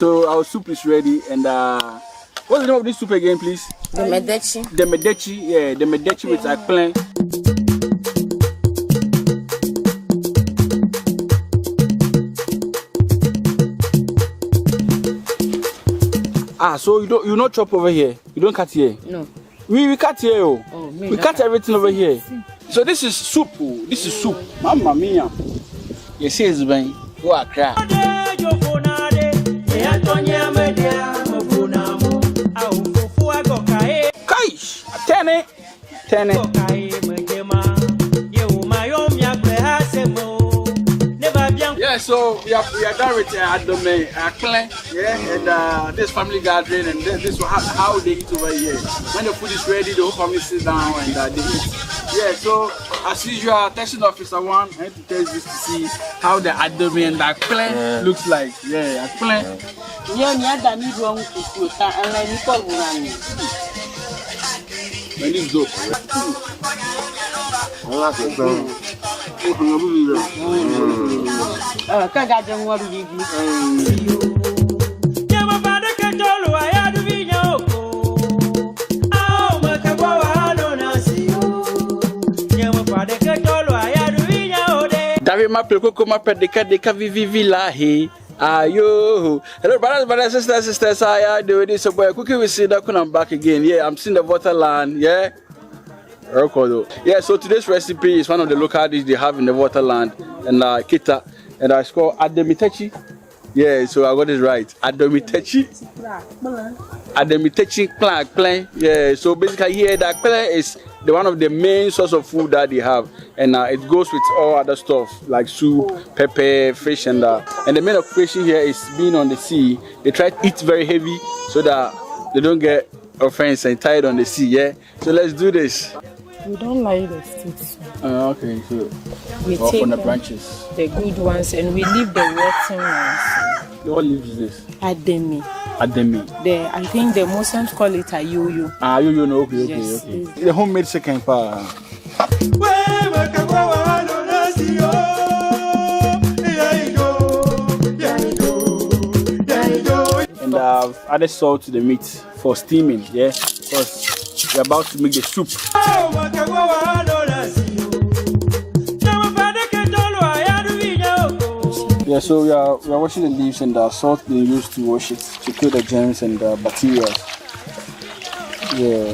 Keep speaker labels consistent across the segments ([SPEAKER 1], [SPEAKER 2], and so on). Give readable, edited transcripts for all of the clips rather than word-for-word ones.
[SPEAKER 1] So our soup is ready, and what's the name of this soup again, please?
[SPEAKER 2] The DETCHI.
[SPEAKER 1] The DETCHI, yeah, the DETCHI with eggplant. So you not chop over here? You don't cut here?
[SPEAKER 2] No.
[SPEAKER 1] We cut here, we cut everything over here. So this is soup. This is soup. Mamma mia. You see it's been. What crap? Kaish, 10. Yeah, so we are done with Adome Akpele, yeah, and this family gathering, and this is how they eat over here. When the food is ready, the whole family sits down and they eat. Yeah, so as usual, Taxation Officer 1, I have to test this to see how the Adome and the Akpele looks like. Yeah, Akpele. Man, this is dope. David ma pleko ma pedeka deka vivi la he. Ayo. Hello brothers, sisters, I do this boy cookie with Sindaco, and I'm back again. Yeah, I'm seeing the waterland, yeah. Yeah, so today's recipe is one of the local dishes they have in the waterland and Kita, and it's called DETCHI. Yeah, so I got it right. DETCHI Akpele. Yeah, so basically here the Akpele is one of the main source of food that they have, and it goes with all other stuff like soup, pepper, fish, and the main occupation here is being on the sea. They try to eat very heavy so that they don't get offense and tired on the sea. Yeah, so let's do this.
[SPEAKER 2] We don't like the sticks.
[SPEAKER 1] Okay, so
[SPEAKER 2] we take
[SPEAKER 1] from the branches,
[SPEAKER 2] the good ones, and we leave the rotten ones.
[SPEAKER 1] What leaves is this?
[SPEAKER 2] Ademi.
[SPEAKER 1] I
[SPEAKER 2] think the Muslims call it a yo-yo.
[SPEAKER 1] Yo-yo, no, okay.
[SPEAKER 2] Yes.
[SPEAKER 1] The homemade second part. And I've added salt to the meat for steaming, yeah, because we're about to make the soup. Yeah, so we are washing the leaves, and the salt being used to wash it to kill the germs and the bacteria. Yeah.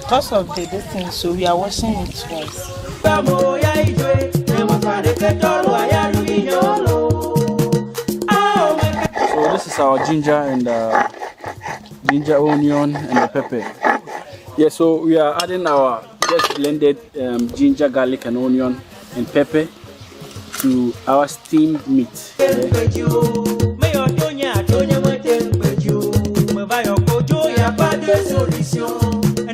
[SPEAKER 2] Because of this thing, so we are washing it twice.
[SPEAKER 1] So this is our ginger and ginger, onion, and the pepper. Yeah, so we are adding our just blended ginger, garlic, and onion and pepper to our steamed meat. Yeah.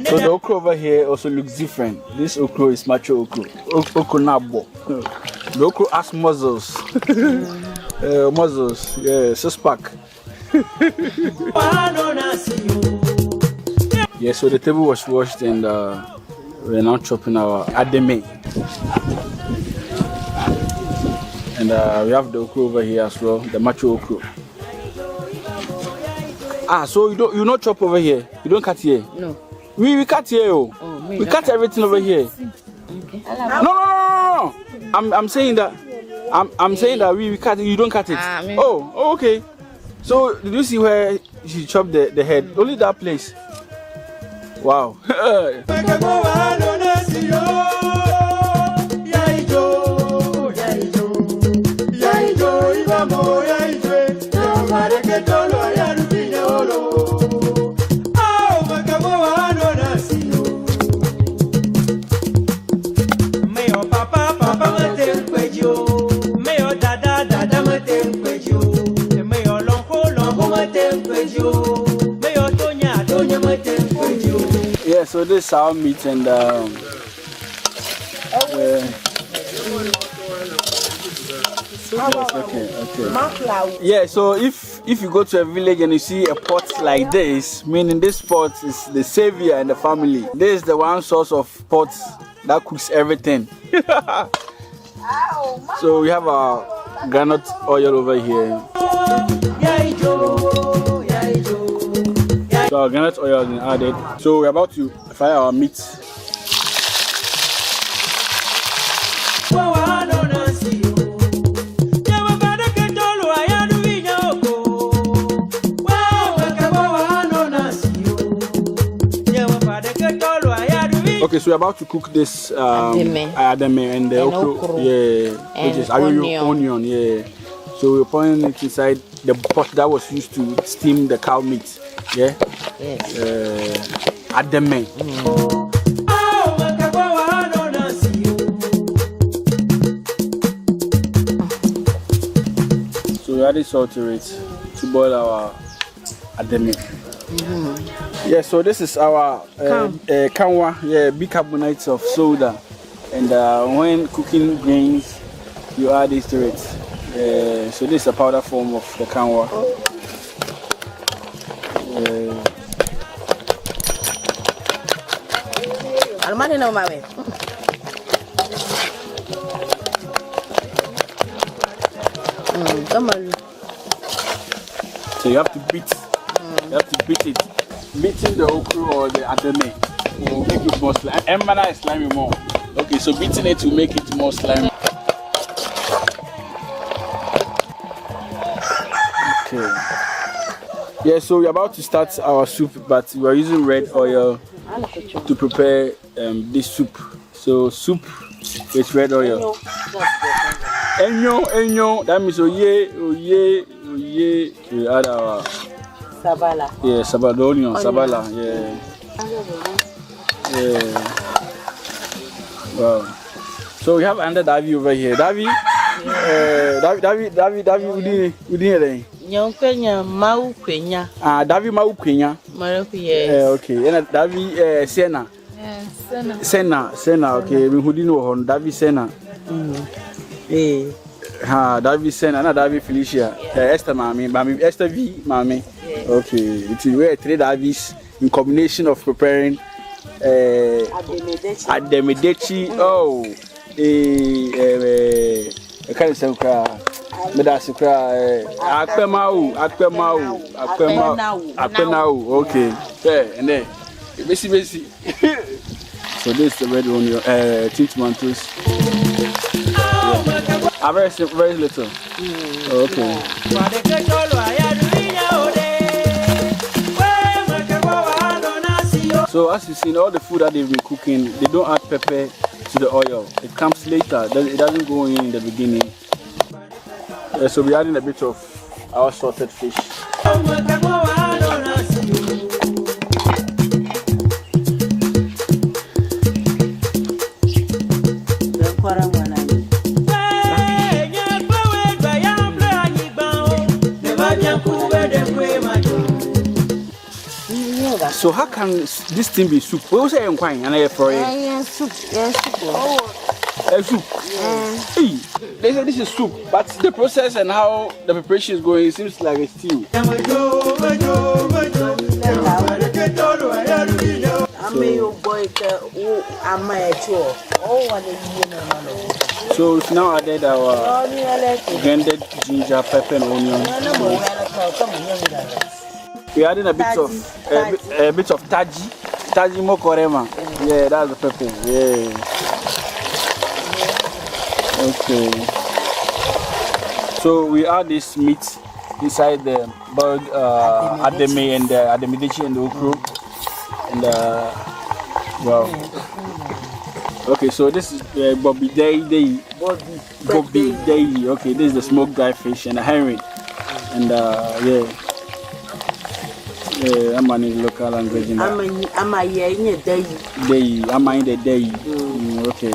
[SPEAKER 1] So the okra over here also looks different. This okra is macho okra. Okra nabo. The okra has muzzles. Muzzles, yeah, 6-pack. Yeah, so the table was washed, and we're now chopping our ademe. And we have the okra over here as well, the macho okra. So you not chop over here? You don't cut here?
[SPEAKER 2] No.
[SPEAKER 1] We cut here, we cut everything over here.
[SPEAKER 2] Okay.
[SPEAKER 1] No. I'm saying that I'm saying that we cut it, you don't cut it. Oh, okay. So did you see where she chopped the head? Only that place. Wow. Yeah, so this is our meat, and okay. Yeah, so if you go to a village and you see a pot like this, meaning this pot is the savior in the family. This is the one source of pot that cooks everything. So we have our granite oil over here. So our granite oil has been added. So we're about to fry our meat. Okay, so we're about to cook this ademe and the okro, yeah, which is onion, yeah. So we're putting it inside the pot that was used to steam the cow meat, yeah.
[SPEAKER 2] Yes.
[SPEAKER 1] Ademe. So we added salt to it to boil our ademe. Yeah, so this is our kanwa, yeah, bicarbonate of soda, and when cooking grains, you add this to it. So this is a powder form of the kanwa. So you have to beat. You have to beat it. Beating the okra or the ademe will make it more slimy. Emana is slimy more. Okay, so beating it will make it more slimy. Okay. Yeah, so we're about to start our soup, but we are using red oil to prepare this soup. So soup with red oil. Enyo, that means oye. We add our
[SPEAKER 2] Sabala.
[SPEAKER 1] Yeah, sabala, onion, sabala, yeah. Yeah. Wow. So we have another Davi over here. Davi, Davi,
[SPEAKER 2] Nyonkenya mau kwenya.
[SPEAKER 1] Davi mau kwenya.
[SPEAKER 2] Yes.
[SPEAKER 1] Okay. And Davi Sena. Sena. Okay. We hudino hon Davi Sena. Davi Sena, na Davi Felicia. Esther mami, Esther V mami. Okay. It's where three Davis in combination of preparing DETCHI. Oh. I can't say Akpemau. Okay. Yeah, and then basically. So this is the red onion, tin tomatoes. Yeah. Very little. Okay. So as you see, all the food that they've been cooking, they don't add pepper to the oil. It comes later. It doesn't go in the beginning. So we're adding a bit of our salted fish. So how can this thing be soup? What was I inquiring? And I for
[SPEAKER 2] Soup.
[SPEAKER 1] soup. Hey, they say this is soup, but the process and how the preparation is going, it seems like a stew. So it's now added our blended ginger, pepper, and onion. We're adding a bit of taji mokorema. Yeah, that's the pepper. Yeah. Okay. So we add this meat inside the boiled ademe and ademe DETCHI and the okro. And wow. Okay, so this is Bobby Day. Okay, this is the smoked dry fish and the herring. And yeah. I'm in local language. I'm in the day. Okay.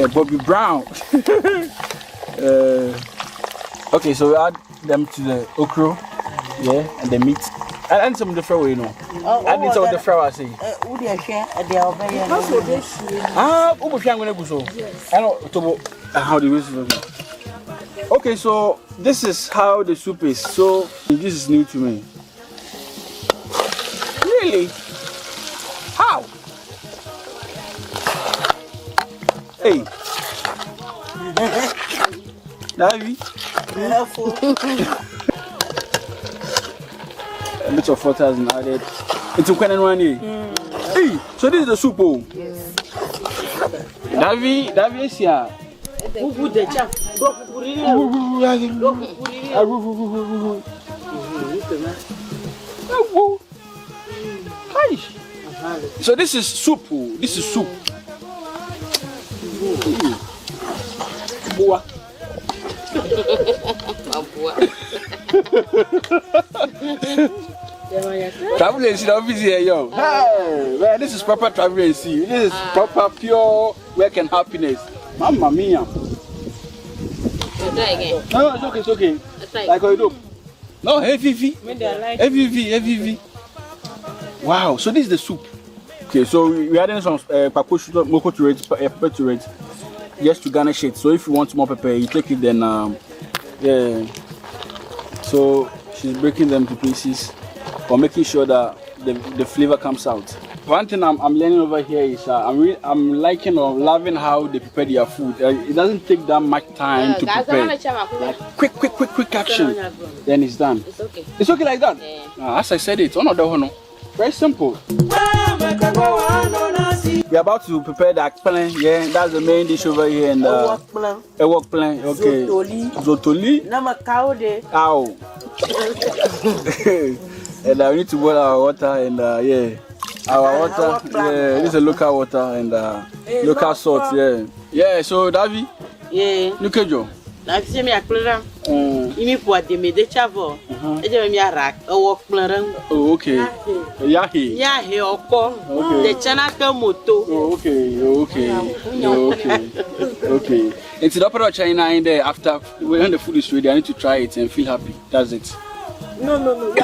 [SPEAKER 1] Bobby Brown. Okay, so we add them to the okra, yeah, and the meat. And some of the flour, you know. I need some of the flour, I say. How do you use it? Okay, so this is how the soup is. So this is new to me. Really? How? Hey. Davy. A bit of 4,000 added. It's a one year. Hey, so this is the soup. Oh. Davy is here. So this is soup. This is soup. Travel and see office here, yo. Hey, man, this is proper travel and see. This is proper pure work and happiness. Mamma mia.
[SPEAKER 3] Try again.
[SPEAKER 1] No, it's okay, it's okay. Like how you do. No, heavy. Heavy. Wow, so this is the soup. Okay, so we adding some moko to it, pepper to it, just to garnish it. So if you want more pepper, you take it then. Yeah. So she's breaking them to pieces, or making sure that the flavor comes out. One thing I'm learning over here is I'm liking or loving how they prepare their food. It doesn't take that much time to prepare. Like quick action, then it's done.
[SPEAKER 3] It's okay.
[SPEAKER 1] It's okay like that.
[SPEAKER 3] Yeah.
[SPEAKER 1] As I said, it's no. Very simple. We're about to prepare the akpele. Yeah, that's the main dish over here. And a work plan. Okay. Zotoli. Ow. And we need to boil our water and yeah. Our water, yeah, this is a local water and local salt, yeah. Yeah, so Davy?
[SPEAKER 2] Yeah.
[SPEAKER 1] Look at you.
[SPEAKER 2] I see me a clear. You put the made chavo. Oh,
[SPEAKER 1] okay. Yahi.
[SPEAKER 2] Yahi, or call the Chanaka moto.
[SPEAKER 1] Okay. It's the opera China in there after when the food is ready. I need to try it and feel happy. That's it.
[SPEAKER 2] No.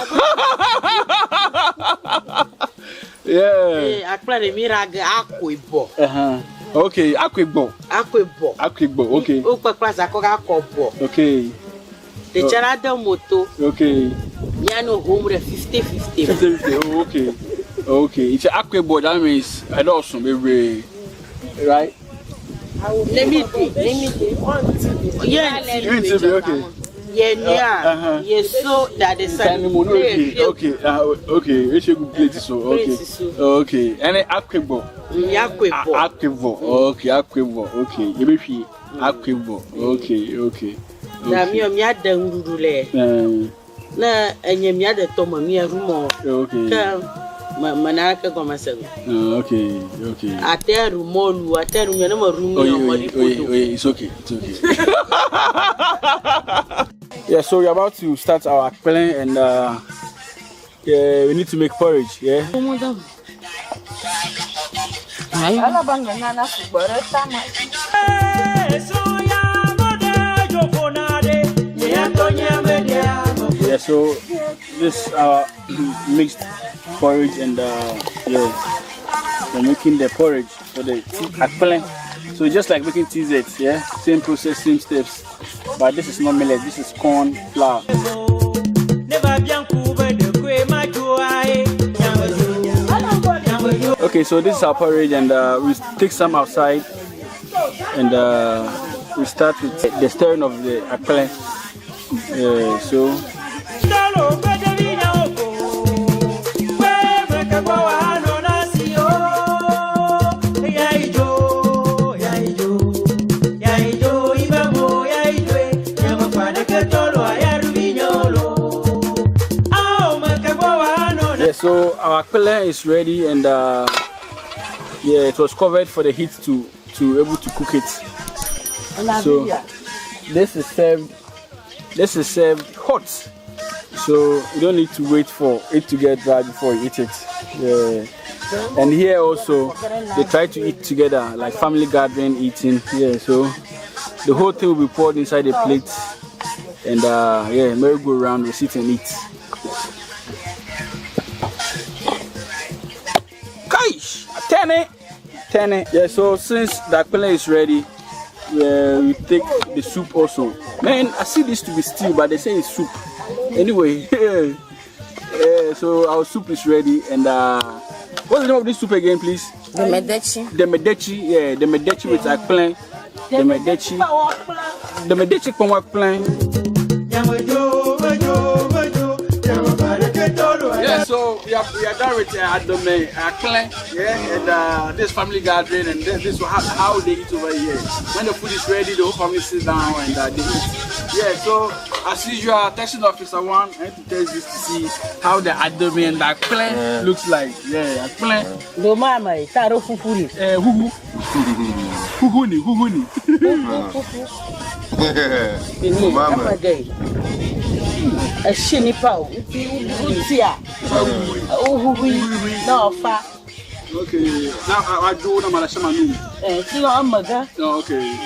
[SPEAKER 1] Yeah.
[SPEAKER 2] I plan a miracle.
[SPEAKER 1] Okay, Akwibo. Okay. Okay.
[SPEAKER 2] The Chanada moto.
[SPEAKER 1] Okay.
[SPEAKER 2] Yano home 50-50.
[SPEAKER 1] Okay. It's Akwibo. That means I don't know, baby. Right?
[SPEAKER 2] Let me yeah,
[SPEAKER 1] okay.
[SPEAKER 2] Yes, so that is
[SPEAKER 1] okay. We should plate so okay. And Akwibo. Akwibo. Okay, Akwibo. Okay. You Akwibo. Okay.
[SPEAKER 2] Na mi ada ngurule. Na enye mi ada toma mi rumo.
[SPEAKER 1] Okay.
[SPEAKER 2] Manaka koma sego.
[SPEAKER 1] Okay.
[SPEAKER 2] Ateru molu, ateru nyana marumo yomori foto.
[SPEAKER 1] It's okay. Yeah, so we're about to start our akpele and yeah, we need to make porridge, yeah? Yeah, so this mixed porridge and yeah, we're making the porridge for the akpele. So just like making TZ, yeah, same process, same steps, but this is not millet, this is corn flour. Okay, so this is our porridge, and we take some outside, and we start with the stirring of the akpele. So. So our akpele is ready, and yeah, it was covered for the heat to able to cook it. So this is served hot. So you don't need to wait for it to get dry before you eat it. Yeah. And here also they try to eat together, like family gathering eating. Yeah. So the whole thing will be poured inside a plate, and yeah, merry-go-round, we sit and eat. Ten. Yeah, so since the akpele is ready, we take the soup also. Man, I see this to be stew, but they say it's soup. Anyway, so our soup is ready, and what's the name of this soup again, please?
[SPEAKER 2] The Medici.
[SPEAKER 1] The Medici, yeah, the Medici with akple. The Medici. The Medici from akple. Yeah, so we are done with Adome akple. Yeah, and this family gathering, and this is how they eat over here. When the food is ready, the whole family sits down and they eat. Yeah, so as usual, Taxing Officer 1, I need to test this to see how the Adome and the akple looks like. Yeah, akple.
[SPEAKER 2] No mama, taro fufuri.
[SPEAKER 1] Huhuni.
[SPEAKER 2] Mama day. A shiny pow. Utia. No fa.
[SPEAKER 1] Okay. Now I do no malashamanu.
[SPEAKER 2] You know, mother.
[SPEAKER 1] Okay.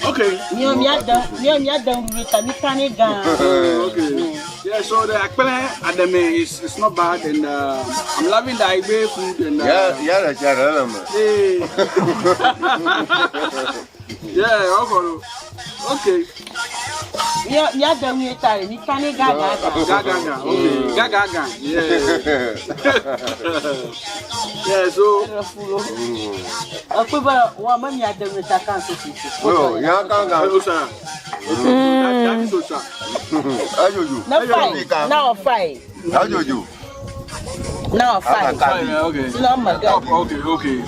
[SPEAKER 1] Okay.
[SPEAKER 2] Near me at the
[SPEAKER 1] Okay. Yeah, so the akpele ademe is not bad, and I'm loving the Igbe food and yeah, okay.
[SPEAKER 2] Yeah, the way time, you can't gaga.
[SPEAKER 1] Okay, gaga. Yeah. Yeah, so.
[SPEAKER 2] Woman, you had the with a cancer.
[SPEAKER 3] Oh, yeah,
[SPEAKER 2] Now fight.
[SPEAKER 3] How do you?
[SPEAKER 2] Now fight.
[SPEAKER 1] Okay.
[SPEAKER 2] No, my God.
[SPEAKER 1] Okay.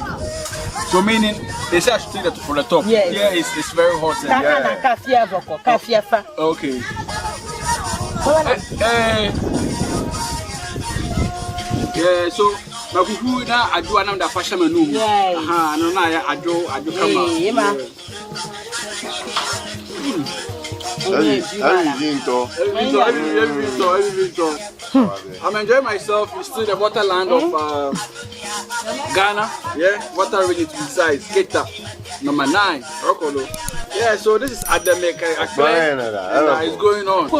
[SPEAKER 1] So meaning they say I should take that from the top.
[SPEAKER 2] Yes.
[SPEAKER 1] Yeah, it's very hot. Okay. Yeah, so now who now I do another fashion menu.
[SPEAKER 2] Yeah.
[SPEAKER 1] No, I do come out. I'm enjoying myself. It's still the waterland of Ghana. Yeah, water really to size. Keta, number 9, Rokolo. Yeah, so this is Adame akple. It's going on.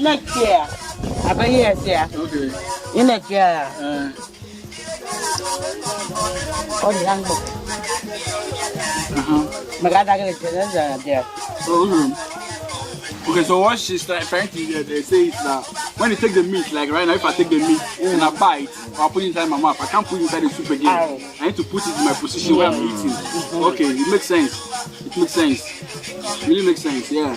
[SPEAKER 2] Next year.
[SPEAKER 1] Okay.
[SPEAKER 2] Next year. Oh, the young book.
[SPEAKER 1] Okay, so what she's trying to they say is that when you take the meat, like right now, if I take the meat and I bite, or I put it inside my mouth, I can't put it inside the soup again. I need to put it in my position where I'm eating. Okay, it makes sense. It makes sense. It really makes sense, yeah.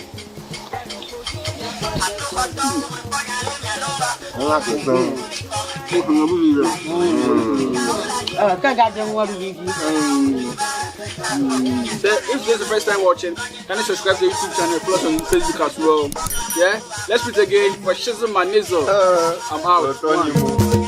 [SPEAKER 1] If this is the first time watching, can you subscribe to the YouTube channel, plus on Facebook as well? Yeah? Let's meet again for Shizzle Manizo. I'm out.